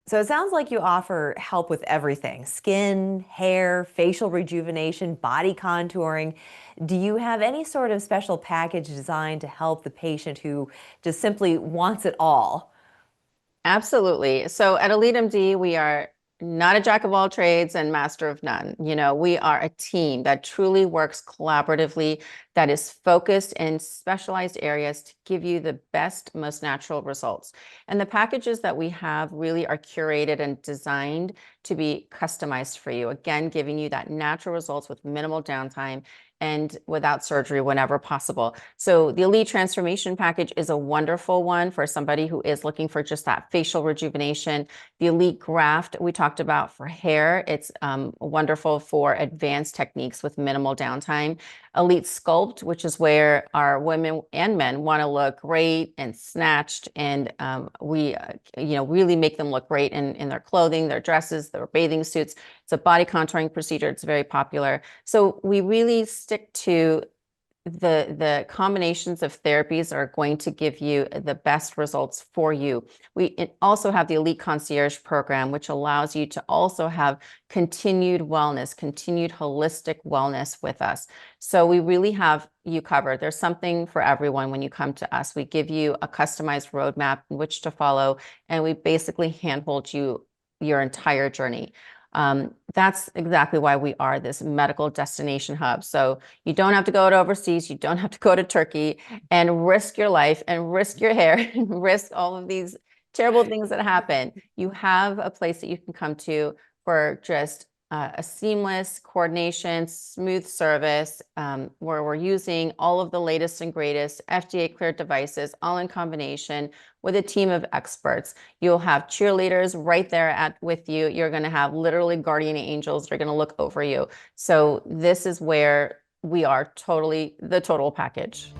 So it sounds like you offer help with everything: skin, hair, facial rejuvenation, body contouring. Do you have any sort of special package designed to help the patient who just simply wants it all? Absolutely. So at EliteMD, we are not a jack of all trades and master of none. We are a team that truly works collaboratively, that is focused in specialized areas to give you the best, most natural results. And the packages that we have really are curated and designed to be customized for you. Again, giving you that natural results with minimal downtime and without surgery whenever possible. So the Elite Transformation Package is a wonderful one for somebody who is looking for just that facial rejuvenation. The Elite Graft we talked about for hair. It's wonderful for advanced techniques with minimal downtime. Elite Sculpt, which is where our women and men want to look great and snatched, and we, really make them look great in their clothing, their dresses, their bathing suits. It's a body contouring procedure. It's very popular. So we really stick to the combinations of therapies are going to give you the best results for you. We also have the Elite Concierge program, which allows you to also have continued wellness, continued holistic wellness with us. So we really have you covered. There's something for everyone when you come to us. We give you a customized roadmap in which to follow, and we basically handhold you your entire journey. That's exactly why we are this medical destination hub. So you don't have to go to overseas. You don't have to go to Turkey and risk your life and risk your hair and risk all of these terrible things that happen. You have a place that you can come to for just a seamless coordination, smooth service, where we're using all of the latest and greatest FDA cleared devices, all in combination with a team of experts. You'll have cheerleaders right there with you. You're going to have literally guardian angels. They're going to look over you. So this is where we are totally the total package.